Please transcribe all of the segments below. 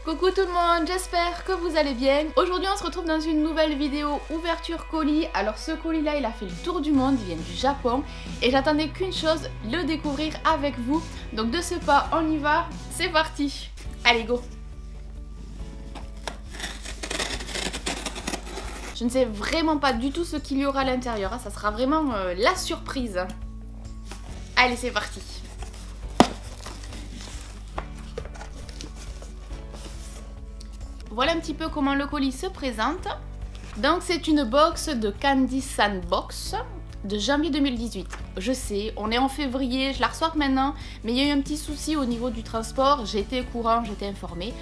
Coucou tout le monde, j'espère que vous allez bien. Aujourd'hui on se retrouve dans une nouvelle vidéo ouverture colis. Alors ce colis là il a fait le tour du monde, il vient du Japon et j'attendais qu'une chose, le découvrir avec vous. Donc de ce pas on y va, c'est parti. Allez go. Je ne sais vraiment pas du tout ce qu'il y aura à l'intérieur, ça sera vraiment la surprise. Allez c'est parti. Voilà un petit peu comment le colis se présente. Donc c'est une box de Candy Sandbox de janvier 2018. Je sais, on est en février, je la reçois maintenant, mais il y a eu un petit souci au niveau du transport, j'ai été au courant, j'étais informée.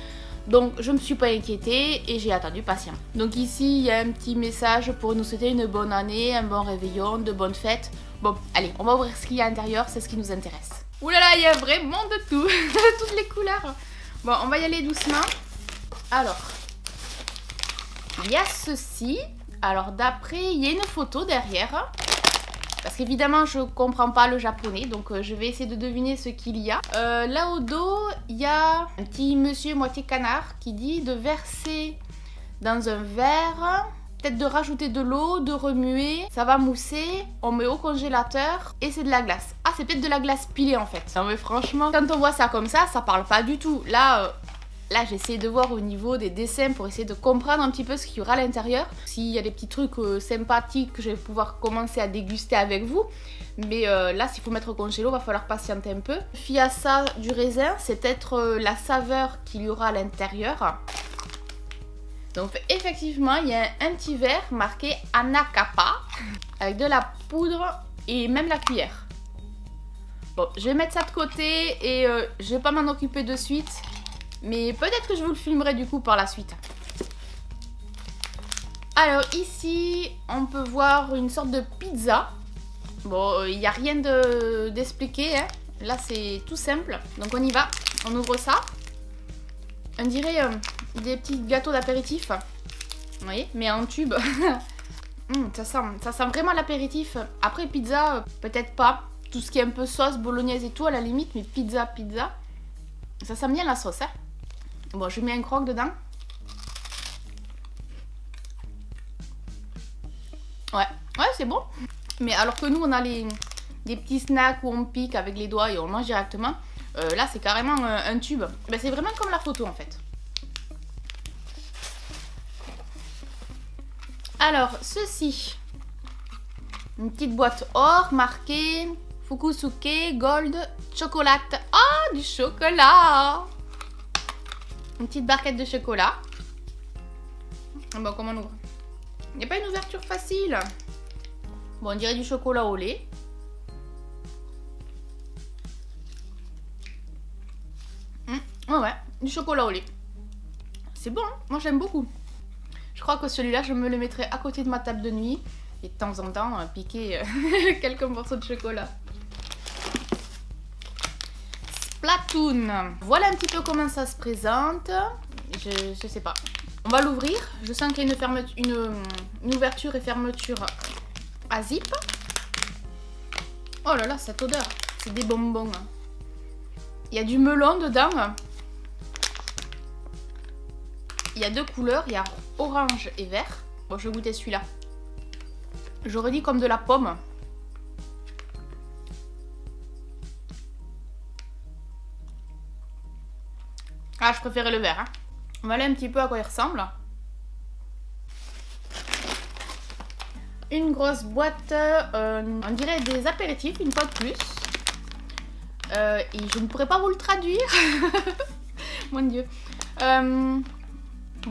Donc je me suis pas inquiétée et j'ai attendu patient. Donc ici il y a un petit message pour nous souhaiter une bonne année, un bon réveillon, de bonnes fêtes. Bon, allez, on va ouvrir ce qu'il y a à l'intérieur, c'est ce qui nous intéresse. Ouh là là, il y a vraiment de tout, toutes les couleurs. Bon, on va y aller doucement. Alors, il y a ceci. Alors d'après, il y a une photo derrière. Parce qu'évidemment, je comprends pas le japonais. Donc je vais essayer de deviner ce qu'il y a. Là au dos, il y a un petit monsieur moitié canard qui dit de verser dans un verre. Peut-être de rajouter de l'eau, de remuer. Ça va mousser. On met au congélateur. Et c'est de la glace. Ah, c'est peut-être de la glace pilée en fait. Non mais franchement, quand on voit ça comme ça parle pas du tout. Là, j'ai essayé de voir au niveau des dessins pour essayer de comprendre un petit peu ce qu'il y aura à l'intérieur. S'il y a des petits trucs sympathiques que je vais pouvoir commencer à déguster avec vous. Mais là, s'il faut mettre au congélo, il va falloir patienter un peu. Fiassa du raisin, c'est peut-être la saveur qu'il y aura à l'intérieur. Donc effectivement, il y a un petit verre marqué Anakapa avec de la poudre et même la cuillère. Bon, je vais mettre ça de côté et je vais pas m'en occuper de suite. Mais peut-être que je vous le filmerai du coup par la suite. Alors ici, on peut voir une sorte de pizza. Bon, il n'y a rien d'expliqué, hein. Là, c'est tout simple. Donc on y va. On ouvre ça. On dirait des petits gâteaux d'apéritif. Vous voyez, mais en tube. Ça sent vraiment l'apéritif. Après, pizza, peut-être pas. Tout ce qui est un peu sauce, bolognaise et tout, à la limite. Mais pizza. Ça sent bien la sauce, hein. Bon, je mets un croque dedans. Ouais, c'est bon. Mais alors que nous, on a des petits snacks où on pique avec les doigts et on mange directement. Là, c'est carrément un tube. Ben, c'est vraiment comme la photo, en fait. Alors, ceci. Une petite boîte or marquée Fukusuke Gold Chocolate. Ah, du chocolat! Une petite barquette de chocolat. Bon, comment on ouvre? Il n'y a pas une ouverture facile. Bon, on dirait du chocolat au lait. Ouais, du chocolat au lait. C'est bon, hein? Moi j'aime beaucoup. Je crois que celui-là, je me le mettrai à côté de ma table de nuit. Et de temps en temps, piquer quelques morceaux de chocolat. Splatoon. Voilà un petit peu comment ça se présente. Je sais pas. On va l'ouvrir. Je sens qu'il y a une ouverture et fermeture à zip. Oh là là, cette odeur. C'est des bonbons. Il y a du melon dedans. Il y a deux couleurs. Il y a orange et vert. Bon, je vais goûter celui-là. J'aurais dit comme de la pomme. Ah, je préférais le vert. Hein. On va aller un petit peu à quoi il ressemble. Une grosse boîte, on dirait des apéritifs, une fois de plus. Et je ne pourrais pas vous le traduire. Mon Dieu. Bon,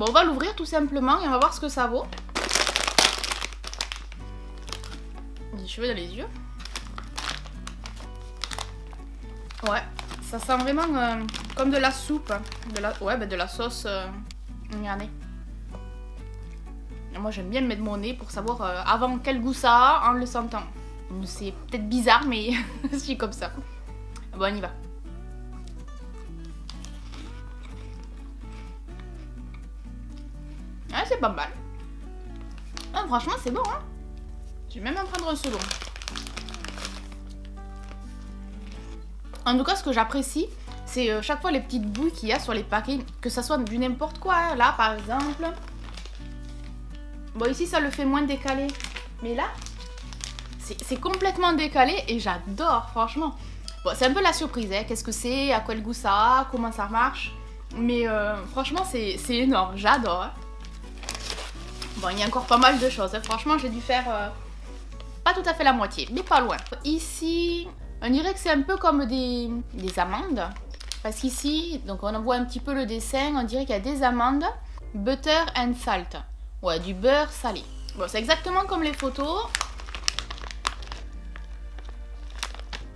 on va l'ouvrir tout simplement et on va voir ce que ça vaut. Des cheveux dans les yeux. Ouais. Ça sent vraiment comme de la soupe, de la sauce. Regardez. Moi j'aime bien mettre mon nez pour savoir avant quel goût ça a en le sentant. C'est peut-être bizarre mais je suis comme ça. Bon, on y va. Ah, c'est pas mal. Ah, franchement c'est bon, hein. Je vais même en prendre un second. En tout cas, ce que j'apprécie, C'est chaque fois les petites bouilles qu'il y a sur les paquets, que ça soit du n'importe quoi, hein. Là par exemple. Bon, ici ça le fait moins décalé. Mais là, c'est complètement décalé et j'adore, franchement. Bon, c'est un peu la surprise, hein. Qu'est-ce que c'est, à quel goût ça a, comment ça marche. Mais franchement, c'est énorme, j'adore. Hein. Bon, il y a encore pas mal de choses. Hein. Franchement, j'ai dû faire pas tout à fait la moitié, mais pas loin. Ici, on dirait que c'est un peu comme des amandes. Parce qu'ici, donc on voit un petit peu le dessin, on dirait qu'il y a des amandes, butter and salt. Ouais, du beurre salé. Bon, c'est exactement comme les photos.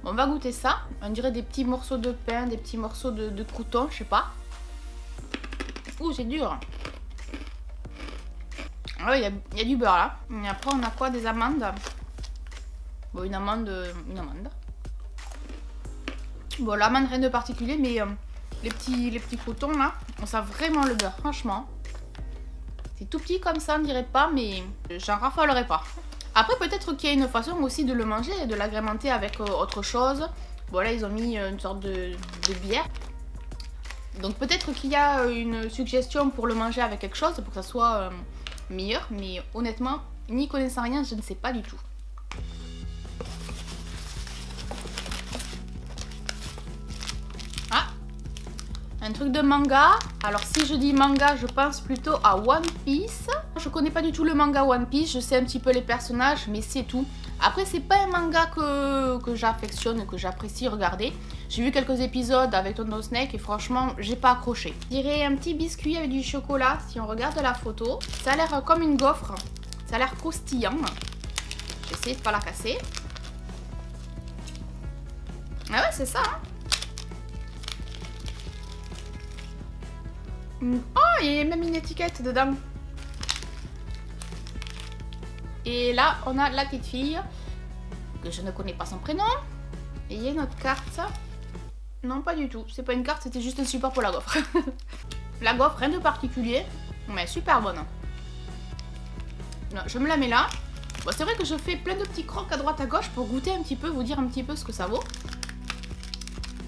Bon, on va goûter ça. On dirait des petits morceaux de pain, des petits morceaux de croûtons, je sais pas. Ouh, c'est dur. Ah ouais, il y a du beurre là. Et après, on a quoi? Des amandes. Bon, une amande. Bon, l'amande, rien de particulier, mais les petits croûtons là, on sent vraiment le beurre, franchement. C'est tout petit comme ça, on dirait pas, mais j'en raffalerai pas. Après, peut-être qu'il y a une façon aussi de le manger, de l'agrémenter avec autre chose. Bon, là, ils ont mis une sorte de bière. Donc, peut-être qu'il y a une suggestion pour le manger avec quelque chose, pour que ça soit meilleur. Mais honnêtement, n'y connaissant rien, je ne sais pas du tout. Un truc de manga. Alors si je dis manga, je pense plutôt à One Piece. Je connais pas du tout le manga One Piece, je sais un petit peu les personnages, mais c'est tout. Après, c'est pas un manga que j'affectionne, que j'apprécie regarder. J'ai vu quelques épisodes avec Tonton Snake et franchement, j'ai pas accroché. Je dirais un petit biscuit avec du chocolat, si on regarde la photo. Ça a l'air comme une gaufre, ça a l'air croustillant. J'essaie de pas la casser. Ah ouais, c'est ça, hein. Oh, il y a même une étiquette dedans. Et là, on a la petite fille, que je ne connais pas son prénom. Et il y a notre carte. Non, pas du tout. C'est pas une carte, c'était juste un support pour la gaufre. La gaufre, rien de particulier, mais super bonne. Non, je me la mets là. Bon, c'est vrai que je fais plein de petits crocs à droite à gauche pour goûter un petit peu, vous dire un petit peu ce que ça vaut.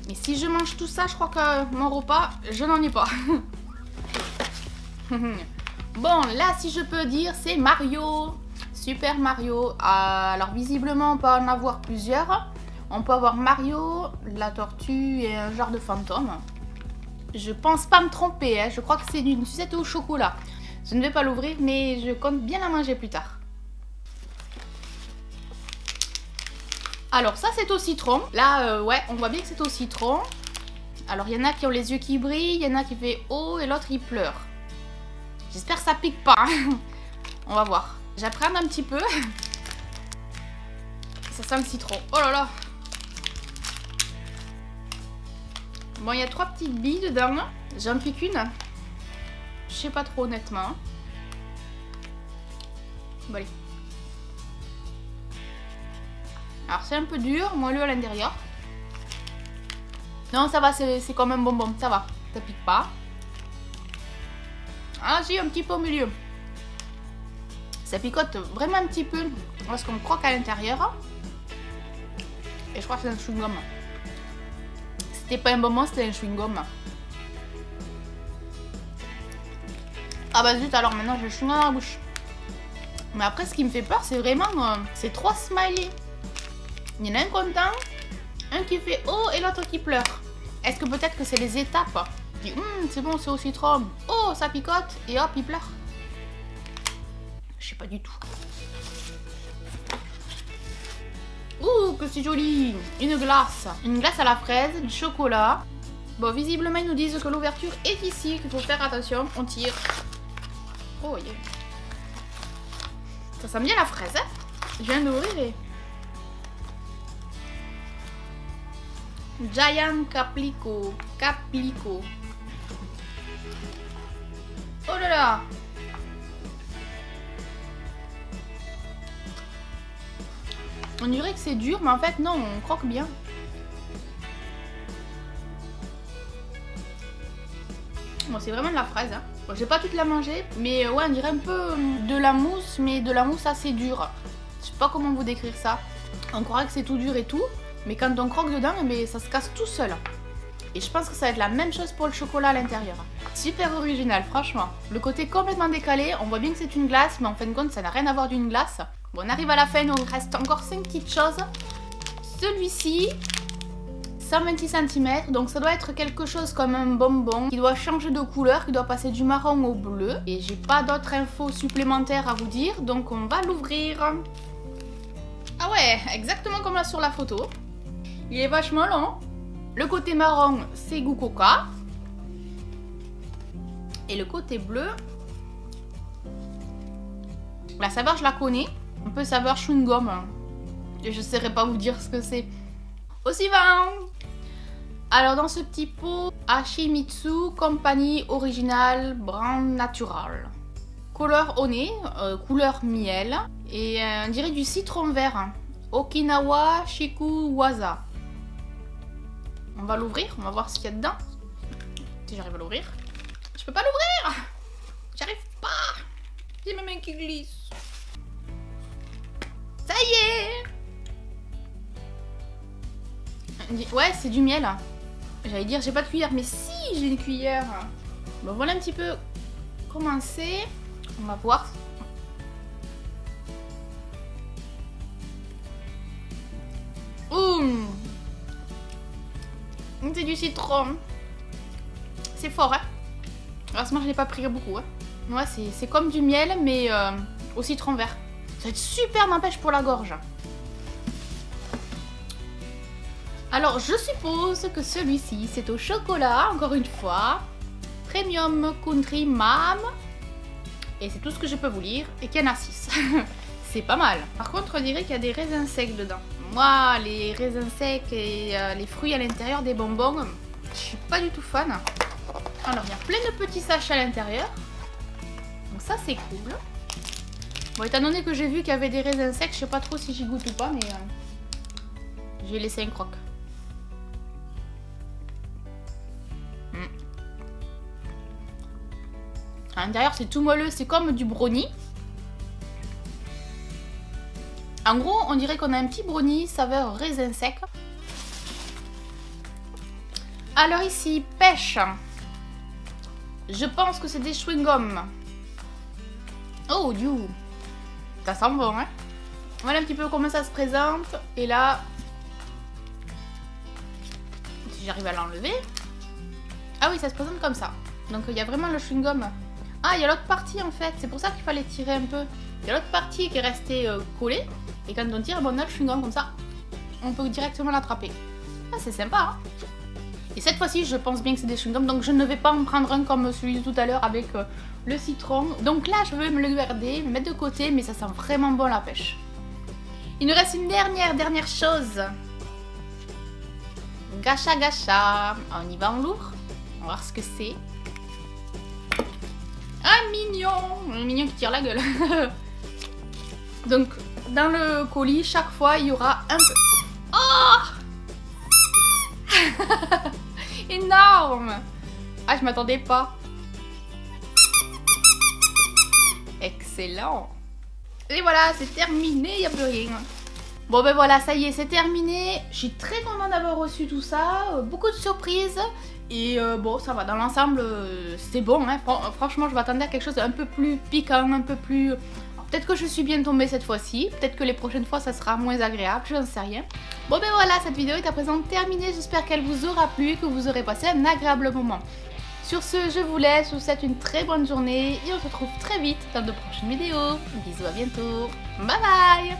Mais si je mange tout ça, je crois que mon repas, je n'en ai pas. Bon, là, si je peux dire, c'est Mario. Super Mario. Alors, visiblement, on peut en avoir plusieurs. On peut avoir Mario, la tortue et un genre de fantôme. Je pense pas me tromper, hein. Je crois que c'est une sucette au chocolat. Je ne vais pas l'ouvrir, mais je compte bien la manger plus tard. Alors, ça, c'est au citron. Là, ouais, on voit bien que c'est au citron. Alors, il y en a qui ont les yeux qui brillent, il y en a qui fait oh et l'autre, il pleure. J'espère que ça pique pas. On va voir. J'apprends un petit peu. Ça sent le citron. Oh là là. Bon, il y a 3 petites billes dedans. J'en pique une. Je sais pas trop honnêtement. Bon, allez. Alors, c'est un peu dur, moelleux à l'intérieur. Non, ça va, c'est comme un bonbon. Ça va, ça pique pas. Ah si, un petit peu au milieu. Ça picote vraiment un petit peu lorsqu'on croque à l'intérieur. Et je crois que c'est un chewing-gum. C'était pas un bonbon, c'était un chewing-gum. Ah bah zut, alors maintenant j'ai le chewing-gum dans la bouche. Mais après, ce qui me fait peur, c'est vraiment ces 3 smileys. Il y en a un content, un qui fait oh et l'autre qui pleure. Est-ce que peut-être que c'est les étapes? C'est bon, c'est au citron. Oh, ça picote. Et hop, il pleure. Je sais pas du tout. Ouh, que c'est joli. Une glace. Une glace à la fraise, du chocolat. Bon, visiblement, ils nous disent que l'ouverture est ici, qu'il faut faire attention. On tire. Oh, yeah. Ça sent bien la fraise, hein. Je viens d'ouvrir et... Giant Caplico. Caplico. Oh là là. On dirait que c'est dur, mais en fait non, on croque bien. Bon, c'est vraiment de la fraise, hein. Bon, j'ai pas toute la manger, mais ouais, on dirait un peu de la mousse, mais de la mousse assez dure. Je sais pas comment vous décrire ça. On croirait que c'est tout dur et tout, mais quand on croque dedans, mais ça se casse tout seul. Et je pense que ça va être la même chose pour le chocolat à l'intérieur. Super original, franchement. Le côté complètement décalé, on voit bien que c'est une glace, mais en fin de compte, ça n'a rien à voir d'une glace. Bon, on arrive à la fin, donc il reste encore 5 petites choses. Celui-ci, 126 cm, donc ça doit être quelque chose comme un bonbon qui doit changer de couleur, qui doit passer du marron au bleu. Et j'ai pas d'autres infos supplémentaires à vous dire, donc on va l'ouvrir. Ah ouais, exactement comme là sur la photo. Il est vachement long. Le côté marron, c'est goût coca. Et le côté bleu, la saveur, je la connais. Un peu saveur chewing-gum. Et je ne saurais pas vous dire ce que c'est. Au suivant. Alors, dans ce petit pot, Hashimitsu Company Original Brand Natural. Couleur au nez, couleur miel. Et on dirait du citron vert. Okinawa Shikuwaza. On va l'ouvrir, on va voir ce qu'il y a dedans. Si j'arrive à l'ouvrir. Je peux pas l'ouvrir. J'arrive pas. J'ai ma main qui glisse. Ça y est. Ouais, c'est du miel. J'allais dire j'ai pas de cuillère, mais si j'ai une cuillère. Bon, voilà un petit peu comment c'est. On va voir. Ouh. C'est du citron. C'est fort, hein. Heureusement, je n'ai pas pris beaucoup. Hein. Ouais, c'est comme du miel, mais au citron vert. Ça va être super, n'empêche, pour la gorge. Alors, je suppose que celui-ci, c'est au chocolat, encore une fois. Premium Country Ma'am. Et c'est tout ce que je peux vous lire. Et qu'il y en a 6. C'est pas mal. Par contre, on dirait qu'il y a des raisins secs dedans. Moi, les raisins secs et les fruits à l'intérieur des bonbons, je suis pas du tout fan. Alors, il y a plein de petits sachets à l'intérieur. Donc ça, c'est cool. Bon, étant donné que j'ai vu qu'il y avait des raisins secs, je sais pas trop si j'y goûte ou pas, mais j'ai laissé un croc. À l'intérieur, c'est tout moelleux, c'est comme du brownie. En gros, on dirait qu'on a un petit brownie saveur raisin sec. Alors ici, pêche. Je pense que c'est des chewing-gums. Oh, Dieu. Ça sent bon, hein. Voilà un petit peu comment ça se présente. Et là, si j'arrive à l'enlever. Ah oui, ça se présente comme ça. Donc il y a vraiment le chewing-gum. Ah, il y a l'autre partie en fait. C'est pour ça qu'il fallait tirer un peu. Il y a l'autre partie qui est restée collée. Et quand on tire, bon, on a le chewing-gum comme ça. On peut directement l'attraper. Ah, c'est sympa, hein. Et cette fois-ci, je pense bien que c'est des chewing-gums. Donc je ne vais pas en prendre un comme celui de tout à l'heure avec le citron. Donc là, je vais me le garder, me mettre de côté. Mais ça sent vraiment bon la pêche. Il nous reste une dernière chose. Gacha gacha. On y va en lourd. On va voir ce que c'est. Un mignon qui tire la gueule. Donc, dans le colis, chaque fois, il y aura un peu... Oh énorme. Ah, je m'attendais pas. Excellent. Et voilà, c'est terminé, il n'y a plus rien. Bon ben voilà, ça y est, c'est terminé. Je suis très contente d'avoir reçu tout ça. Beaucoup de surprises. Et bon, ça va, dans l'ensemble, c'est bon. Hein. Franchement, je m'attendais à quelque chose d'un peu plus piquant, un peu plus... Peut-être que je suis bien tombée cette fois-ci. Peut-être que les prochaines fois, ça sera moins agréable. Je n'en sais rien. Bon ben voilà, cette vidéo est à présent terminée. J'espère qu'elle vous aura plu, que vous aurez passé un agréable moment. Sur ce, je vous laisse. Je vous souhaite une très bonne journée. Et on se retrouve très vite dans de prochaines vidéos. Bisous, à bientôt. Bye bye.